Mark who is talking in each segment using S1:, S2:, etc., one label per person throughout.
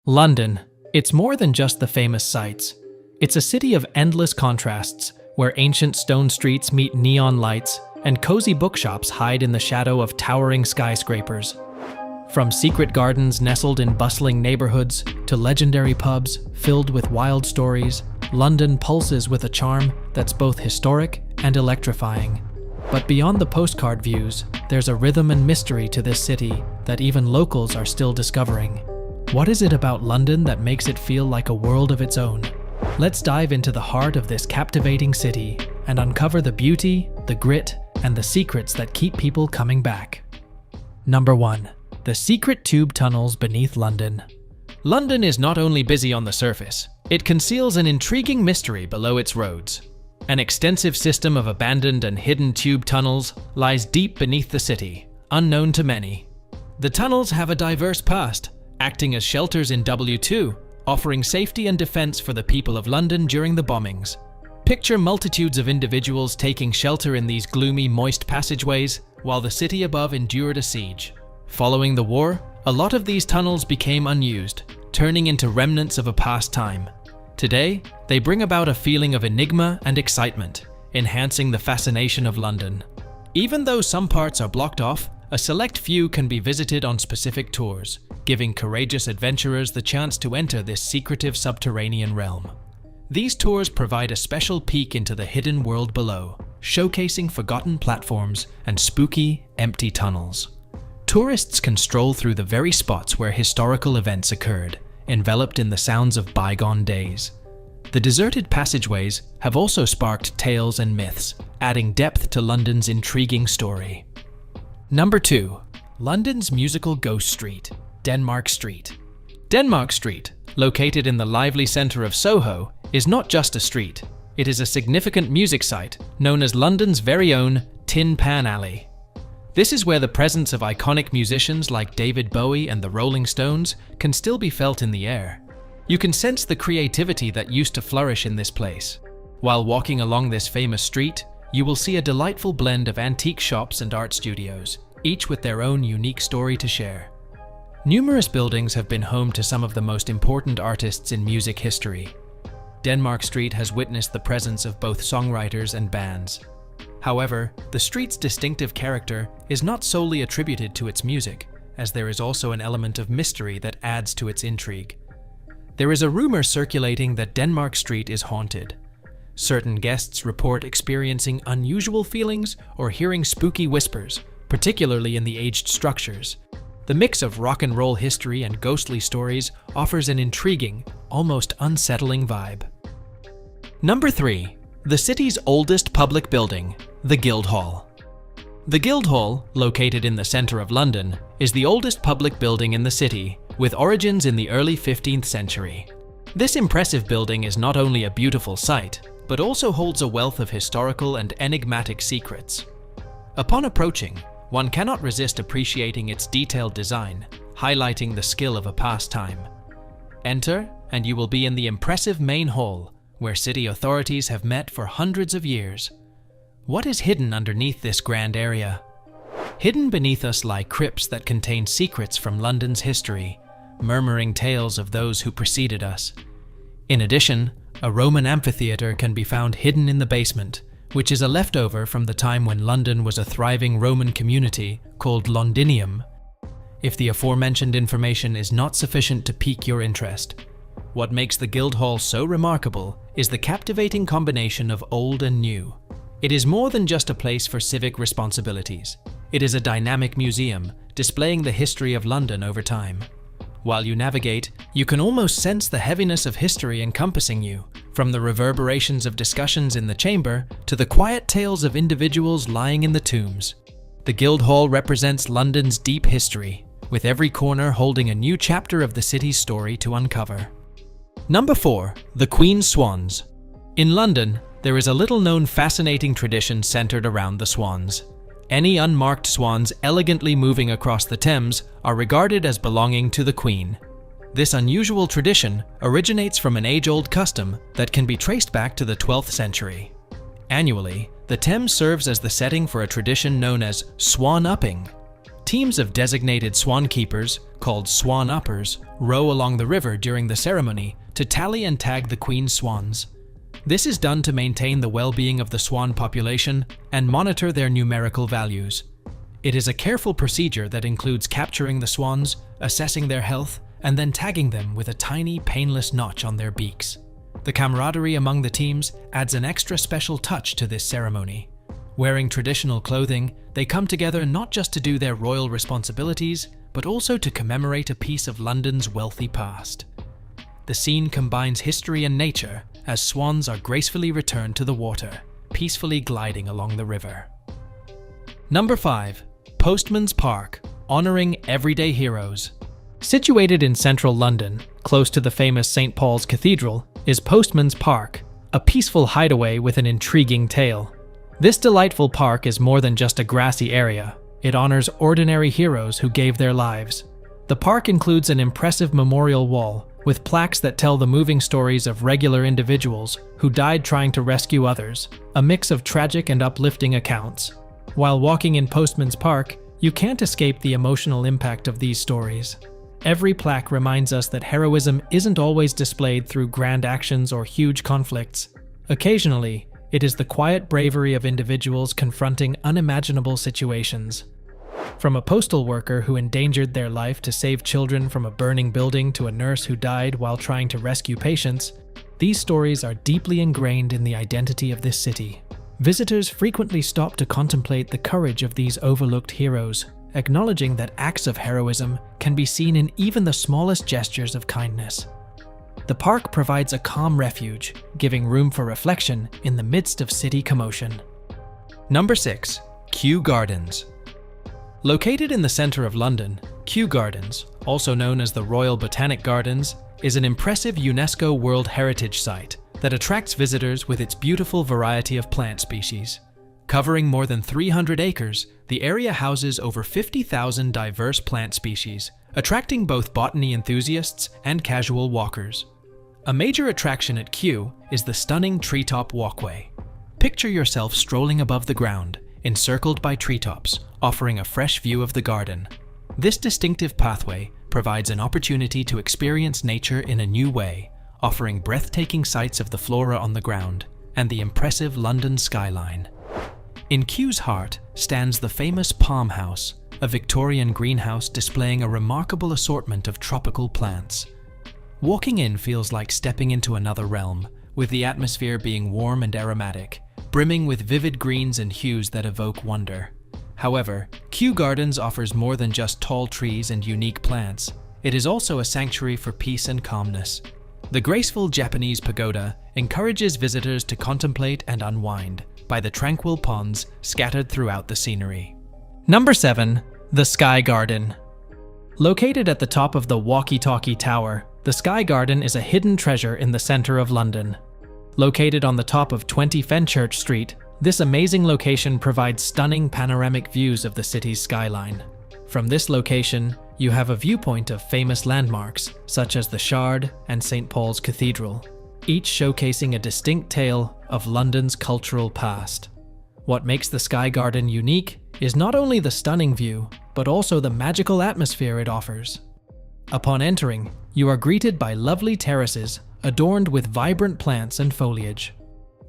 S1: London. It's more than just the famous sights. It's a city of endless contrasts, where ancient stone streets meet neon lights and cozy bookshops hide in the shadow of towering skyscrapers. From secret gardens nestled in bustling neighborhoods to legendary pubs filled with wild stories, London pulses with a charm that's both historic and electrifying. But beyond the postcard views, there's a rhythm and mystery to this city that even locals are still discovering. What is it about London that makes it feel like a world of its own? Let's dive into the heart of this captivating city and uncover the beauty, the grit, and the secrets that keep people coming back. Number 1. The secret tube tunnels beneath London. London is not only busy on the surface, it conceals an intriguing mystery below its roads. An extensive system of abandoned and hidden tube tunnels lies deep beneath the city, unknown to many. The tunnels have a diverse past, acting as shelters in W2, offering safety and defense for the people of London during the bombings. Picture multitudes of individuals taking shelter in these gloomy, moist passageways while the city above endured a siege. Following the war, a lot of these tunnels became unused, turning into remnants of a past time. Today, they bring about a feeling of enigma and excitement, enhancing the fascination of London. Even though some parts are blocked off, a select few can be visited on specific tours, giving courageous adventurers the chance to enter this secretive subterranean realm. These tours provide a special peek into the hidden world below, showcasing forgotten platforms and spooky, empty tunnels. Tourists can stroll through the very spots where historical events occurred, enveloped in the sounds of bygone days. The deserted passageways have also sparked tales and myths, adding depth to London's intriguing story. Number 2. London's musical ghost street, Denmark Street. Denmark Street, located in the lively centre of Soho, is not just a street. It is a significant music site known as London's very own Tin Pan Alley. This is where the presence of iconic musicians like David Bowie and the Rolling Stones can still be felt in the air. You can sense the creativity that used to flourish in this place. While walking along this famous street, you will see a delightful blend of antique shops and art studios, each with their own unique story to share. Numerous buildings have been home to some of the most important artists in music history. Denmark Street has witnessed the presence of both songwriters and bands. However, the street's distinctive character is not solely attributed to its music, as there is also an element of mystery that adds to its intrigue. There is a rumor circulating that Denmark Street is haunted. Certain guests report experiencing unusual feelings or hearing spooky whispers, particularly in the aged structures. The mix of rock and roll history and ghostly stories offers an intriguing, almost unsettling vibe. Number 3. The city's oldest public building, the Guildhall. The Guildhall, located in the centre of London, is the oldest public building in the city, with origins in the early 15th century. This impressive building is not only a beautiful sight, but also holds a wealth of historical and enigmatic secrets. Upon approaching, one cannot resist appreciating its detailed design, highlighting the skill of a past time. Enter, and you will be in the impressive main hall, where city authorities have met for hundreds of years. What is hidden underneath this grand area? Hidden beneath us lie crypts that contain secrets from London's history, murmuring tales of those who preceded us. In addition, a Roman amphitheatre can be found hidden in the basement, which is a leftover from the time when London was a thriving Roman community called Londinium. If the aforementioned information is not sufficient to pique your interest, what makes the Guildhall so remarkable is the captivating combination of old and new. It is more than just a place for civic responsibilities. It is a dynamic museum, displaying the history of London over time. While you navigate, you can almost sense the heaviness of history encompassing you, from the reverberations of discussions in the chamber to the quiet tales of individuals lying in the tombs. The Guildhall represents London's deep history, with every corner holding a new chapter of the city's story to uncover. Number 4. The Queen's Swans. In London, there is a little-known fascinating tradition centered around the swans. Any unmarked swans elegantly moving across the Thames are regarded as belonging to the Queen. This unusual tradition originates from an age-old custom that can be traced back to the 12th century. Annually, the Thames serves as the setting for a tradition known as swan-upping. Teams of designated swan keepers, called swan uppers, row along the river during the ceremony to tally and tag the queen's swans. This is done to maintain the well-being of the swan population and monitor their numerical values. It is a careful procedure that includes capturing the swans, assessing their health, and then tagging them with a tiny, painless notch on their beaks. The camaraderie among the teams adds an extra special touch to this ceremony. Wearing traditional clothing, they come together not just to do their royal responsibilities, but also to commemorate a piece of London's wealthy past. The scene combines history and nature as swans are gracefully returned to the water, peacefully gliding along the river. Number 5. Postman's Park, honoring everyday heroes. Situated in central London, close to the famous St. Paul's Cathedral, is Postman's Park, a peaceful hideaway with an intriguing tale. This delightful park is more than just a grassy area. It honors ordinary heroes who gave their lives. The park includes an impressive memorial wall with plaques that tell the moving stories of regular individuals who died trying to rescue others, a mix of tragic and uplifting accounts. While walking in Postman's Park, you can't escape the emotional impact of these stories. Every plaque reminds us that heroism isn't always displayed through grand actions or huge conflicts. Occasionally, it is the quiet bravery of individuals confronting unimaginable situations. From a postal worker who endangered their life to save children from a burning building to a nurse who died while trying to rescue patients, these stories are deeply ingrained in the identity of this city. Visitors frequently stop to contemplate the courage of these overlooked heroes, acknowledging that acts of heroism can be seen in even the smallest gestures of kindness. The park provides a calm refuge, giving room for reflection in the midst of city commotion. Number 6. Kew Gardens. Located in the centre of London, Kew Gardens, also known as the Royal Botanic Gardens, is an impressive UNESCO World Heritage Site that attracts visitors with its beautiful variety of plant species. Covering more than 300 acres, the area houses over 50,000 diverse plant species, attracting both botany enthusiasts and casual walkers. A major attraction at Kew is the stunning treetop walkway. Picture yourself strolling above the ground, encircled by treetops, offering a fresh view of the garden. This distinctive pathway provides an opportunity to experience nature in a new way, offering breathtaking sights of the flora on the ground and the impressive London skyline. In Kew's heart stands the famous Palm House, a Victorian greenhouse displaying a remarkable assortment of tropical plants. Walking in feels like stepping into another realm, with the atmosphere being warm and aromatic, brimming with vivid greens and hues that evoke wonder. However, Kew Gardens offers more than just tall trees and unique plants. It is also a sanctuary for peace and calmness. The graceful Japanese pagoda encourages visitors to contemplate and unwind by the tranquil ponds scattered throughout the scenery. Number 7. The Sky Garden. Located at the top of the Walkie-Talkie Tower, the Sky Garden is a hidden treasure in the center of London. Located on the top of 20 Fenchurch Street, this amazing location provides stunning panoramic views of the city's skyline. From this location, you have a viewpoint of famous landmarks, such as the Shard and St. Paul's Cathedral, each showcasing a distinct tale of London's cultural past. What makes the Sky Garden unique is not only the stunning view, but also the magical atmosphere it offers. Upon entering, you are greeted by lovely terraces adorned with vibrant plants and foliage.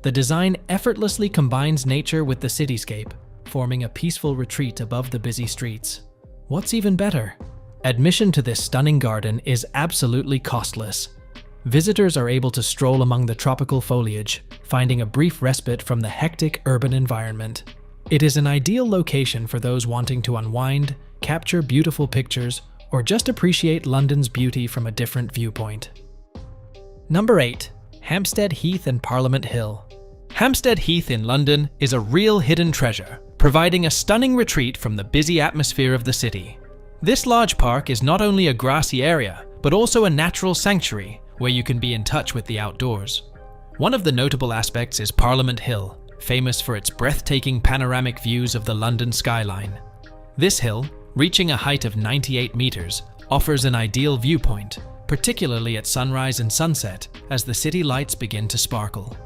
S1: The design effortlessly combines nature with the cityscape, forming a peaceful retreat above the busy streets. What's even better? Admission to this stunning garden is absolutely costless. Visitors are able to stroll among the tropical foliage, finding a brief respite from the hectic urban environment. It is an ideal location for those wanting to unwind, capture beautiful pictures, or just appreciate London's beauty from a different viewpoint. Number 8. Hampstead Heath and Parliament Hill. Hampstead Heath in London is a real hidden treasure, providing a stunning retreat from the busy atmosphere of the city. This large park is not only a grassy area, but also a natural sanctuary where you can be in touch with the outdoors. One of the notable aspects is Parliament Hill, famous for its breathtaking panoramic views of the London skyline. This hill, reaching a height of 98 meters, offers an ideal viewpoint, particularly at sunrise and sunset as the city lights begin to sparkle.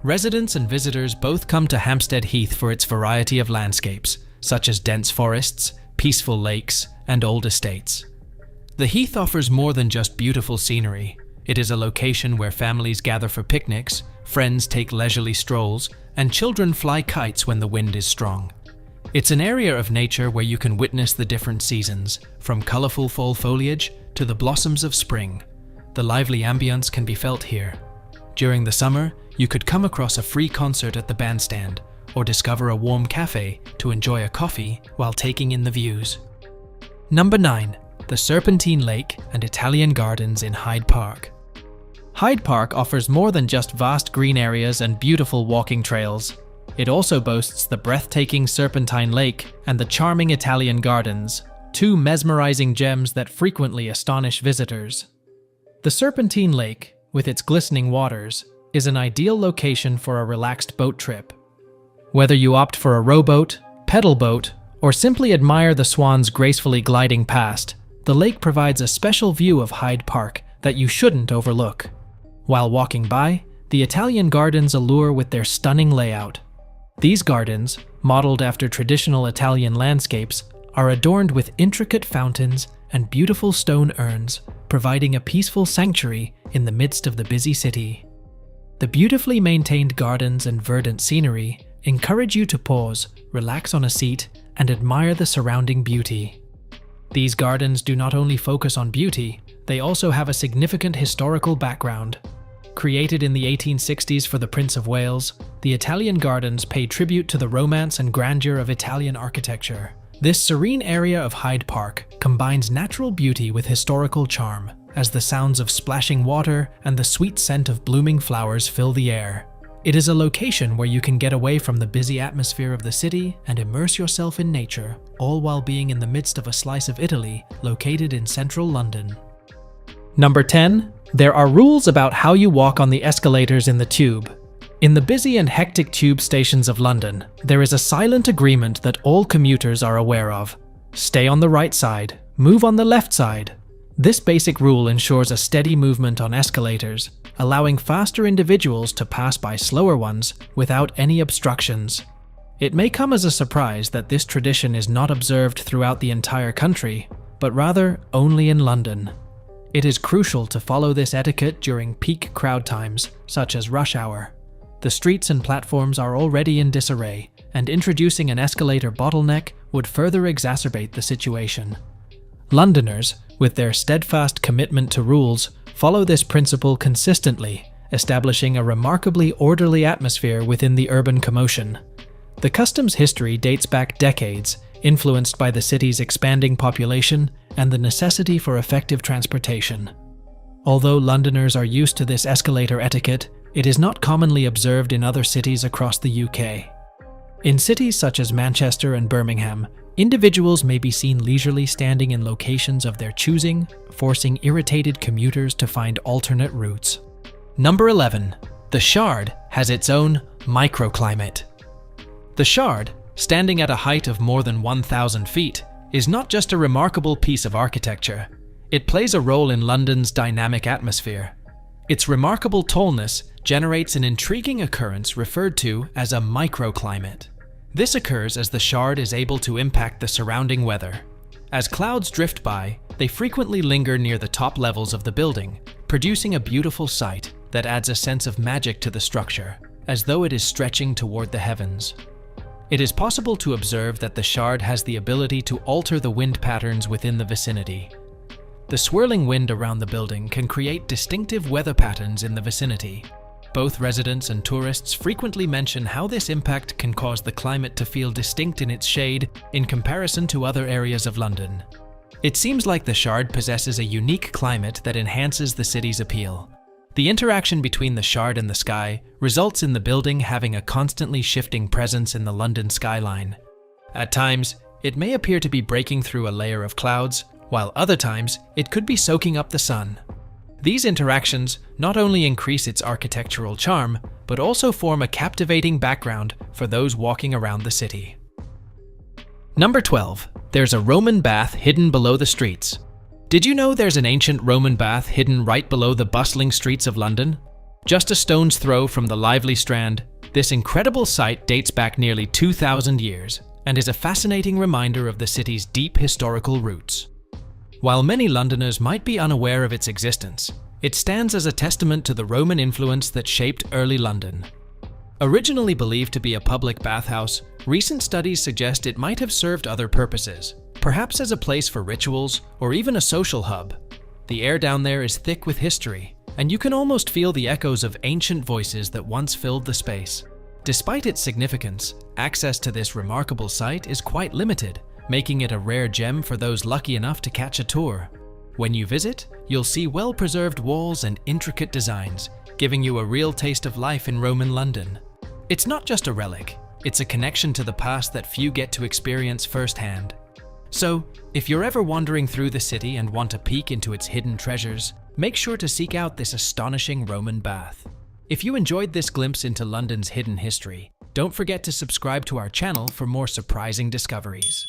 S1: Residents and visitors both come to Hampstead Heath for its variety of landscapes, such as dense forests, peaceful lakes, and old estates. The Heath offers more than just beautiful scenery. It is a location where families gather for picnics, friends take leisurely strolls, and children fly kites when the wind is strong. It's an area of nature where you can witness the different seasons, from colorful fall foliage to the blossoms of spring. The lively ambience can be felt here. During the summer, you could come across a free concert at the bandstand, or discover a warm cafe to enjoy a coffee while taking in the views. Number 9. The Serpentine Lake and Italian Gardens in Hyde Park. Hyde Park offers more than just vast green areas and beautiful walking trails. It also boasts the breathtaking Serpentine Lake and the charming Italian Gardens, two mesmerizing gems that frequently astonish visitors. The Serpentine Lake, with its glistening waters, is an ideal location for a relaxed boat trip. Whether you opt for a rowboat, pedal boat, or simply admire the swans gracefully gliding past, the lake provides a special view of Hyde Park that you shouldn't overlook. While walking by, the Italian Gardens allure with their stunning layout. These gardens, modeled after traditional Italian landscapes, are adorned with intricate fountains and beautiful stone urns, providing a peaceful sanctuary in the midst of the busy city. The beautifully maintained gardens and verdant scenery encourage you to pause, relax on a seat, and admire the surrounding beauty. These gardens do not only focus on beauty, they also have a significant historical background. Created in the 1860s for the Prince of Wales, the Italian Gardens pay tribute to the romance and grandeur of Italian architecture. This serene area of Hyde Park combines natural beauty with historical charm, as the sounds of splashing water and the sweet scent of blooming flowers fill the air. It is a location where you can get away from the busy atmosphere of the city and immerse yourself in nature, all while being in the midst of a slice of Italy located in central London. Number 10. There are rules about how you walk on the escalators in the tube. In the busy and hectic tube stations of London, there is a silent agreement that all commuters are aware of. Stay on the right side, move on the left side. This basic rule ensures a steady movement on escalators, allowing faster individuals to pass by slower ones without any obstructions. It may come as a surprise that this tradition is not observed throughout the entire country, but rather only in London. It is crucial to follow this etiquette during peak crowd times, such as rush hour. The streets and platforms are already in disarray, and introducing an escalator bottleneck would further exacerbate the situation. Londoners, with their steadfast commitment to rules, follow this principle consistently, establishing a remarkably orderly atmosphere within the urban commotion. The custom's history dates back decades, influenced by the city's expanding population and the necessity for effective transportation. Although Londoners are used to this escalator etiquette, it is not commonly observed in other cities across the UK. In cities such as Manchester and Birmingham, individuals may be seen leisurely standing in locations of their choosing, forcing irritated commuters to find alternate routes. Number 11. The Shard has its own microclimate. The Shard, standing at a height of more than 1,000 feet, is not just a remarkable piece of architecture. It plays a role in London's dynamic atmosphere. Its remarkable tallness generates an intriguing occurrence referred to as a microclimate. This occurs as the Shard is able to impact the surrounding weather. As clouds drift by, they frequently linger near the top levels of the building, producing a beautiful sight that adds a sense of magic to the structure, as though it is stretching toward the heavens. It is possible to observe that the Shard has the ability to alter the wind patterns within the vicinity. The swirling wind around the building can create distinctive weather patterns in the vicinity. Both residents and tourists frequently mention how this impact can cause the climate to feel distinct in its shade in comparison to other areas of London. It seems like the Shard possesses a unique climate that enhances the city's appeal. The interaction between the Shard and the sky results in the building having a constantly shifting presence in the London skyline. At times, it may appear to be breaking through a layer of clouds, while other times, it could be soaking up the sun. These interactions not only increase its architectural charm, but also form a captivating background for those walking around the city. Number 12. There's a Roman bath hidden below the streets. Did you know there's an ancient Roman bath hidden right below the bustling streets of London? Just a stone's throw from the lively Strand, this incredible site dates back nearly 2,000 years and is a fascinating reminder of the city's deep historical roots. While many Londoners might be unaware of its existence, it stands as a testament to the Roman influence that shaped early London. Originally believed to be a public bathhouse, recent studies suggest it might have served other purposes, perhaps as a place for rituals or even a social hub. The air down there is thick with history, and you can almost feel the echoes of ancient voices that once filled the space. Despite its significance, access to this remarkable site is quite limited, making it a rare gem for those lucky enough to catch a tour. When you visit, you'll see well-preserved walls and intricate designs, giving you a real taste of life in Roman London. It's not just a relic, it's a connection to the past that few get to experience firsthand. So, if you're ever wandering through the city and want a peek into its hidden treasures, make sure to seek out this astonishing Roman bath. If you enjoyed this glimpse into London's hidden history, don't forget to subscribe to our channel for more surprising discoveries.